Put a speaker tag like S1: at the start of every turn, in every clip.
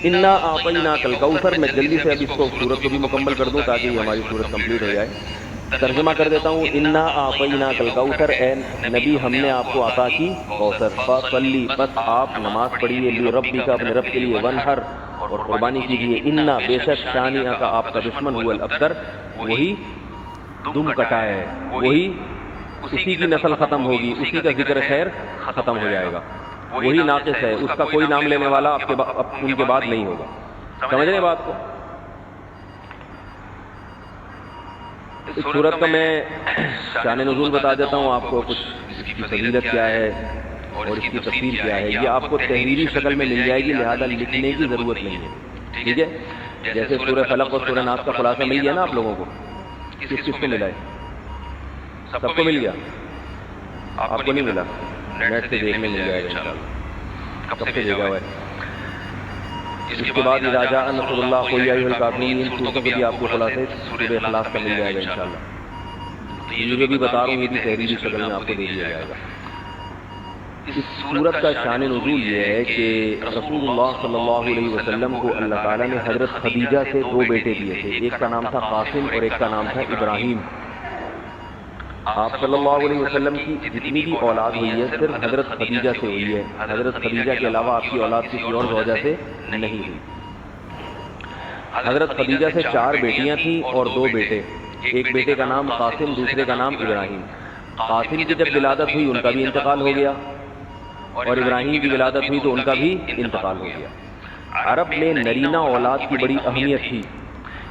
S1: انا اعطیناک الکوثر، میں جلدی سے اب اس کو سورت کو بھی مکمل کر دوں تاکہ یہ ہماری سورت کمپلیٹ ہو جائے. ترجمہ کر دیتا ہوں. انا اعطیناک الکوثر، اے نبی ہم نے آپ کو عطا کی کوثر. فصلی، بس آپ نماز پڑھیے، لربک، اپنے رب کے لیے، ونحر، اور قربانی کیجیے. انا، بے شک، شانئک، آپ کا دشمن، هو الابتر، وہی دم کٹا ہے، وہی اسی کی نسل ختم ہوگی، اسی کا ذکر خیر ختم ہو جائے گا، وہی ناقص ہے، اس کا کوئی نام لینے والا ان کے بعد نہیں ہوگا. سمجھ رہے ہیں بات کو؟ اس صورت کا میں شان نزول بتا دیتا ہوں آپ کو، کچھ اس کی فضیلت کیا ہے اور اس کی تفصیل کیا ہے. یہ آپ کو تحریری شکل میں مل جائے گی، لہذا لکھنے کی ضرورت نہیں ہے. ٹھیک ہے؟ جیسے سورہ فلق اور سورہ ناس کا خلاصہ مل گیا نا آپ لوگوں کو، کس کس کو ملا ہے؟ سب کو مل گیا؟ آپ کو نہیں ملا؟ نیٹ سے دیکھنے مل جائے گا انشاءاللہ. کب سے بھیجا ہوا ہے؟ اس کے بعد اذا جاء نصر اللہ قل یا ایھا الکافرون، ان صورتوں کے بھی آپ کو خلاصے سورہ اخلاص کا مل جائے گا انشاءاللہ. یہ جو بھی بتا رہا ہوں یہ بھی تحریری شکل میں آپ کو دے دیا جائے گا. اس سورت کا شان نزول یہ ہے کہ رسول اللہ صلی اللہ علیہ وسلم کو اللہ تعالیٰ نے حضرت خدیجہ سے 2 بیٹے دیے تھے. ایک کا نام تھا قاسم اور ایک کا نام تھا ابراہیم. آپ صلی اللہ علیہ وسلم کی جتنی بھی اولاد ہوئی ہے صرف حضرت خدیجہ سے ہوئی ہے. حضرت خدیجہ کے علاوہ آپ کی اولاد کسی اور زوجہ سے نہیں ہوئی. حضرت خدیجہ سے 4 بیٹیاں تھیں اور 2 بیٹے. ایک بیٹے کا نام قاسم، دوسرے کا نام ابراہیم. قاسم کی جب ولادت ہوئی ان کا بھی انتقال ہو گیا، اور ابراہیم کی ولادت ہوئی تو ان کا بھی انتقال ہو گیا. عرب میں نرینہ اولاد کی بڑی اہمیت تھی،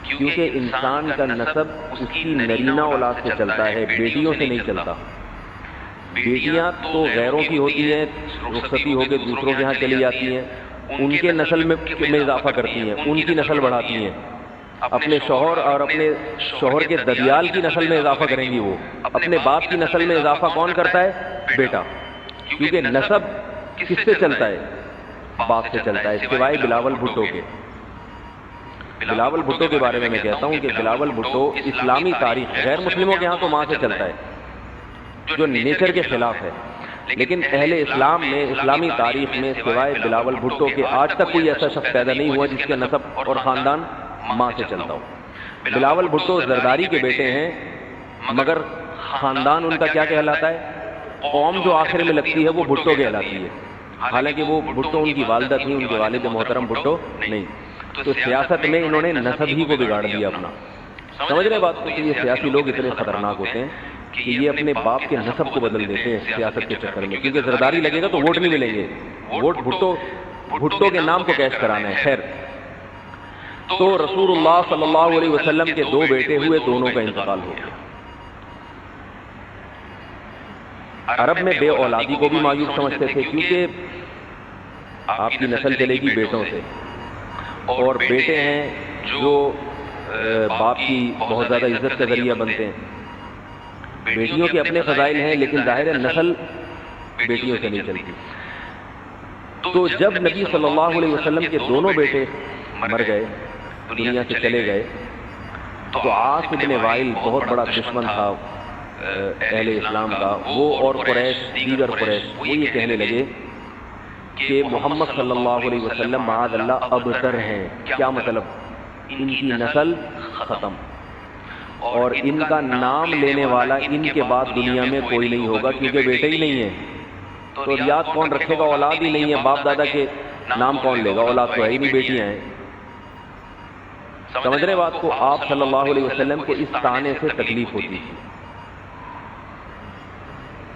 S1: کیونکہ انسان کا نسب اس کی نرینہ اولاد سے چلتا ہے، بیٹیوں سے نہیں چلتا. بیٹیاں تو غیروں کی ہوتی ہیں، رخصتی ہو کے دوسروں کے ہاں چلی جاتی ہیں، ان کے نسل میں اضافہ کرتی ہیں، ان کی نسل بڑھاتی ہیں. اپنے شوہر اور اپنے شوہر کے ددیال کی نسل میں اضافہ کریں گی. وہ اپنے باپ کی نسل میں اضافہ کون کرتا ہے؟ بیٹا. کیونکہ نسب کس سے چلتا ہے؟ باپ سے چلتا ہے، سوائے بلاول بھٹو کے. بلاول بھٹو کے بارے میں کہتا ہوں کہ بلاول بھٹو اسلامی تاریخ، غیر مسلموں کے ہاں تو ماں سے چلتا ہے جو نیچر کے خلاف ہے، لیکن اہل اسلام میں، اسلامی تاریخ میں سوائے بلاول بھٹو کے آج تک کوئی ایسا شخص پیدا نہیں ہوا جس کے نسب اور خاندان ماں سے چلتا ہو. بلاول بھٹو زرداری کے بیٹے ہیں، مگر خاندان ان کا کیا کہلاتا ہے؟ قوم جو آخر میں لگتی ہے وہ بھٹو کہلاتی ہے. حالانکہ وہ بھٹو ان کی والدہ تھیں، ان کے والد محترم بھٹو نہیں. تو سیاست میں انہوں نے نسب ہی کو بگاڑ دیا اپنا. سمجھ رہے بات کو؟ کہ یہ سیاسی لوگ اتنے خطرناک ہوتے ہیں کہ یہ اپنے باپ کے نسب کو بدل دیتے ہیں سیاست کے چکر میں، کیونکہ زرداری لگے گا تو ووٹ نہیں ملیں گے. ووٹ بھٹو کے نام کو کیش کرانا ہے. خیر، تو رسول اللہ صلی اللہ علیہ وسلم کے 2 بیٹے ہوئے، دونوں کا انتقال ہو گیا. عرب میں بے اولادی کو بھی معیوب سمجھتے تھے، کیونکہ آپ کی نسل چلے گی بیٹوں سے، اور بیٹے ہیں جو باپ کی بہت زیادہ عزت کا ذریعہ بنتے ہیں. بیٹیوں کے اپنے فضائل ہیں، لیکن ظاہر ہے نسل بیٹیوں سے نہیں چلتی. تو جب نبی صلی اللہ علیہ وسلم کے دونوں بیٹے مر گئے، دنیا سے چلے گئے، تو عاص بن وائل بہت بڑا دشمن تھا اہل اسلام کا، وہ اور قریش، دیگر قریش، وہ یہ کہنے لگے کہ محمد صلی اللہ علیہ وسلم معاذ اللہ ابتر ہیں. کیا مطلب؟ ان کی نسل ختم، اور ان کا نام لینے والا ان کے بعد دنیا میں کوئی نہیں ہوگا، کیونکہ بیٹے ہی نہیں ہیں. تو ریاض کون رکھے گا؟ اولاد ہی نہیں ہے. باپ دادا کے نام کون لے گا؟ اولاد تو ہے ہی نہیں، بیٹیاں ہیں. سمجھ رہے بات کو؟ آپ صلی اللہ علیہ وسلم کو اس طعنے سے تکلیف ہوتی تھی،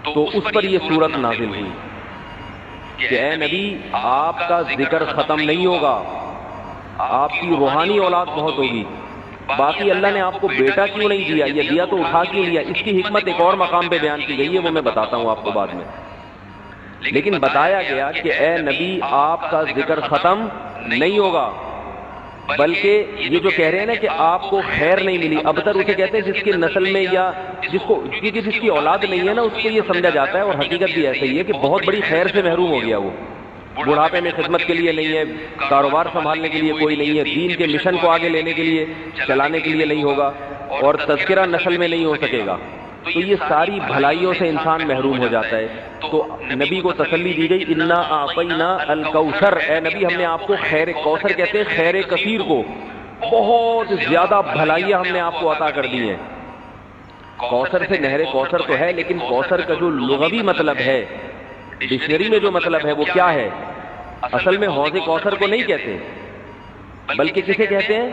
S1: تو اس پر یہ صورت نازل ہوئی کہ اے نبی، آپ کا ذکر ختم نہیں ہوگا، آپ کی روحانی اولاد بہت ہوگی. باقی اللہ نے آپ کو بیٹا کیوں نہیں دیا، یہ دیا تو اٹھا کیوں لیا، اس کی حکمت ایک اور مقام پہ بیان کی گئی ہے، وہ میں بتاتا ہوں آپ کو بعد میں. لیکن بتایا گیا کہ اے نبی، آپ کا ذکر ختم نہیں ہوگا، بلکہ یہ جو کہہ رہے ہیں نا کہ آپ کو خیر نہیں ملی، ابتر اسے کہتے ہیں جس کی نسل میں یا جس کی اولاد نہیں ہے نا، اس کو یہ سمجھا جاتا ہے، اور حقیقت بھی ایسا ہی ہے کہ بہت بڑی خیر سے محروم ہو گیا. وہ بڑھاپے میں خدمت کے لیے نہیں ہے، کاروبار سنبھالنے کے لیے کوئی نہیں ہے، دین کے مشن کو آگے لینے کے لیے، چلانے کے لیے نہیں ہوگا، اور تذکرہ نسل میں نہیں ہو سکے گا. تو یہ ساری بھلائیوں سے انسان محروم ہو جاتا ہے۔ تو نبی کو تسلی دی گئی انا اعطینا الکوثر، اے نبی ہم نے آپ کو خیر کوثر کہتے ہیں خیر کثیر کو، بہت زیادہ بھلائیاں ہم نے آپ کو عطا کر دی ہیں۔ کوثر سے نہر کوثر تو ہے، لیکن کوثر کا جو لغوی مطلب ہے ڈکشنری میں جو مطلب ہے وہ کیا ہے؟ اصل میں حوض کوثر کو نہیں کہتے، بلکہ کسے کہتے ہیں؟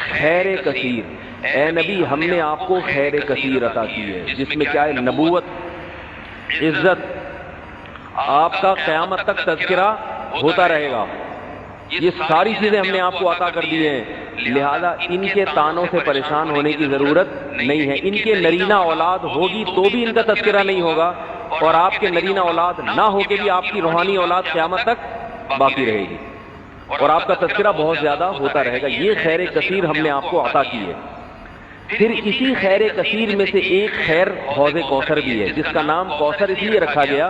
S1: خیر کثیر۔ اے نبی ہم نے آپ کو خیر کثیر عطا کی ہے، جس میں کیا ہے؟ نبوت، عزت، آپ کا قیامت تک تذکرہ ہوتا رہے گا، یہ ساری چیزیں ہم نے آپ کو عطا کر دی ہیں۔ لہذا ان کے تانوں سے پریشان ہونے کی ضرورت نہیں ہے۔ ان کے نرینہ اولاد ہوگی تو بھی ان کا تذکرہ نہیں ہوگا، اور آپ کے نرینہ اولاد نہ ہو کے بھی آپ کی روحانی اولاد قیامت تک باقی رہے گی، اور آپ کا تذکرہ بہت زیادہ ہوتا رہے گا۔ یہ خیر کثیر ہم نے آپ کو عطا کی ہے۔ پھر اسی خیر کثیر میں سے ایک خیر حوض کوثر بھی ہے، جس کا نام کوثر اس لیے رکھا گیا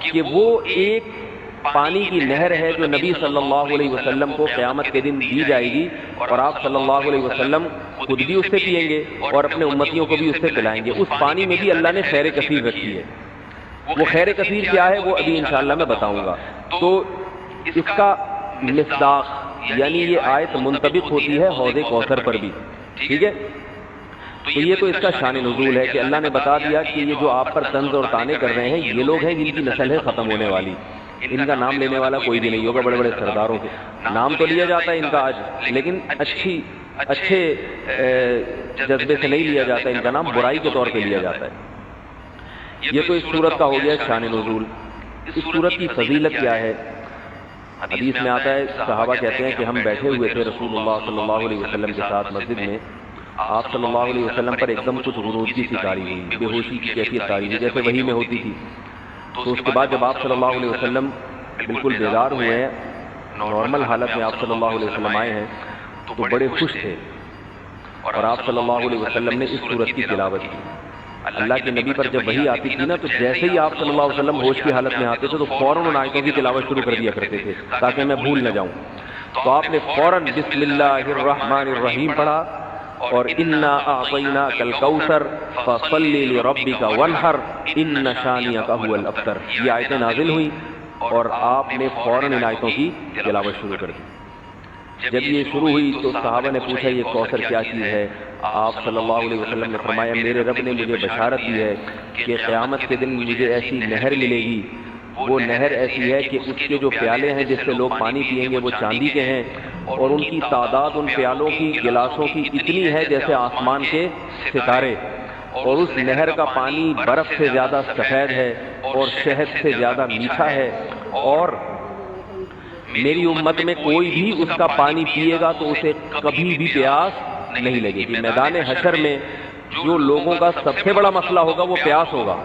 S1: کہ وہ ایک پانی کی نہر ہے جو نبی صلی اللہ علیہ وسلم کو قیامت کے دن دی جائے گی، اور آپ صلی اللہ علیہ وسلم خود بھی اس سے پیئیں گے اور اپنے امتیوں کو بھی اس سے پلائیں گے۔ اس پانی میں بھی اللہ نے خیر کثیر رکھی ہے۔ وہ خیر کثیر کیا ہے وہ ابھی انشاءاللہ میں بتاؤں گا۔ تو اس کا مصداق یعنی یہ آیت منطبق ہوتی ہے حوض کوثر پر بھی، ٹھیک ہے؟ تو یہ تو اس کا شان نزول ہے کہ اللہ نے بتا دیا کہ یہ جو آپ پر طنز اور طعنے کر رہے ہیں یہ لوگ ہیں جن کی نسل ہے ختم ہونے والی، ان کا نام لینے والا کوئی بھی نہیں ہوگا۔ بڑے بڑے سرداروں کے نام تو لیا جاتا ہے ان کا آج، لیکن اچھے جذبے سے نہیں لیا جاتا، ان کا نام برائی کے طور پہ لیا جاتا ہے۔ یہ تو اس سورت کا ہو گیا شان نزول۔ اس سورت کی فضیلت کیا ہے؟ حدیث میں آتا ہے، صحابہ کہتے ہیں کہ ہم بیٹھے ہوئے تھے رسول اللہ صلی اللہ علیہ وسلم کے ساتھ مسجد میں، آپ صلی اللہ علیہ وسلم پر ایک دم کچھ غنودگی سی طاری ہوئی، بے ہوشی کی کیفیت طاری ہوئی جیسے وحی میں ہوتی تھی۔ تو اس کے بعد جب آپ صلی اللہ علیہ وسلم بالکل بیدار ہوئے ہیں، نارمل حالت میں آپ صلی اللہ علیہ وسلم آئے ہیں، تو بڑے خوش تھے، اور آپ صلی اللہ علیہ وسلم نے اس سورت کی تلاوت کی۔ اللہ کے نبی پر جب وحی آتی تھی نا تو جیسے ہی آپ صلی اللہ علیہ وسلم ہوش کی حالت میں آتے تھے تو فوراً ان آیتوں کی تلاوت شروع کر دیا کرتے تھے تاکہ میں بھول نہ جاؤں۔ تو آپ نے فوراً بسم اللہ الرحمن الرحیم پڑھا، اور انا اعطیناک الکوثر فصل لربک وانحر ان شانئک هو الابتر، یہ آیتیں نازل ہوئیں اور آپ نے فوراً ان آیتوں کی تلاوت شروع کر دی۔ جب یہ شروع ہوئی تو صحابہ نے پوچھا یہ کوثر کیا چیز ہے؟ آپ صلی اللہ علیہ وسلم نے فرمایا میرے رب نے مجھے بشارت دی ہے کہ قیامت کے دن مجھے ایسی نہر ملے گی، وہ نہر ایسی ہے کہ اس کے جو پیالے ہیں جس سے لوگ پانی پئیں گے وہ چاندی کے ہیں، اور ان کی تعداد ان پیالوں کی گلاسوں کی اتنی ہے جیسے آسمان کے ستارے، اور اس نہر کا پانی برف سے زیادہ سفید ہے اور شہد سے زیادہ میٹھا ہے، اور میری امت میں کوئی بھی اس کا پانی پیے گا تو اسے کبھی بھی پیاس نہیں لگے گی۔ میدان حشر میں جو لوگوں کا سب سے بڑا مسئلہ ہوگا وہ پیاس ہوگا،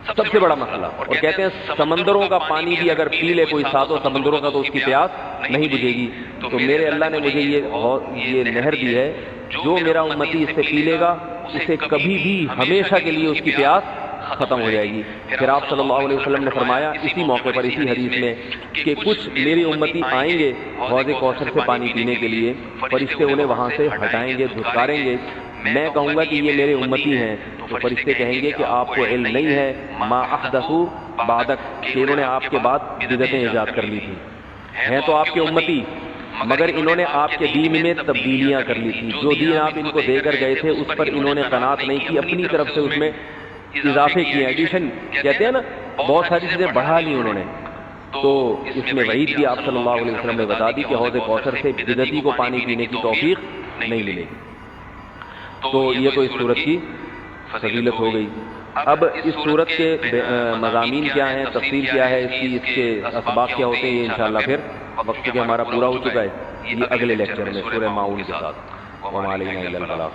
S1: سب سے بڑا مسئلہ۔ اور کہتے ہیں سمندروں کا پانی بھی اگر پی لے کوئی ساتوں سمندروں کا تو اس کی پیاس نہیں بجھے گی۔ تو میرے اللہ نے مجھے یہ نہر دی ہے، جو میرا امتی اس سے پی لے گا اسے کبھی بھی ہمیشہ کے لیے اس کی پیاس ختم ہو جائے گی۔ پھر آپ صلی اللہ علیہ وسلم نے فرمایا اسی موقع پر اسی حدیث میں کہ کچھ میری امتی آئیں گے حوض کوثر سے پانی پینے کے لیے، فرشتے انہیں وہاں سے ہٹائیں گے، دھتکاریں گے۔ میں کہوں گا کہ یہ میرے امتی ہیں تو فرشتے کہیں گے کہ آپ کو علم نہیں ہے ما احدثوا بعدک، کہ انہوں نے آپ کے بعد بدعتیں ایجاد کر لی تھی، ہیں تو آپ کے امتی مگر انہوں نے آپ کے دین میں تبدیلیاں کر لی تھی، جو دین آپ ان کو دے کر گئے تھے اس پر انہوں نے قناعت نہیں کی، اپنی طرف سے اس میں اضافے کیے، ایڈیشن کہتے ہیں نا، بہت ساری چیزیں بڑھا لی انہوں نے۔ تو اس میں وعید بھی آپ صلی اللہ علیہ وسلم نے بتا دی کہ حوض کوثر سے بدعتی کو پانی پینے کی توفیق نہیں ملے گی۔ تو یہ تو اس صورت کی فضیلت ہو گئی۔ اب اس صورت کے مضامین کیا ہیں، تفصیل کیا ہے اس کے اسباق کیا ہوتے ہیں، یہ انشاءاللہ پھر وقت کے ہمارا پورا ہو چکا ہے، یہ اگلے لیکچر میں سورہ ماؤن کے ساتھ۔ وما علینا الا البلاغ۔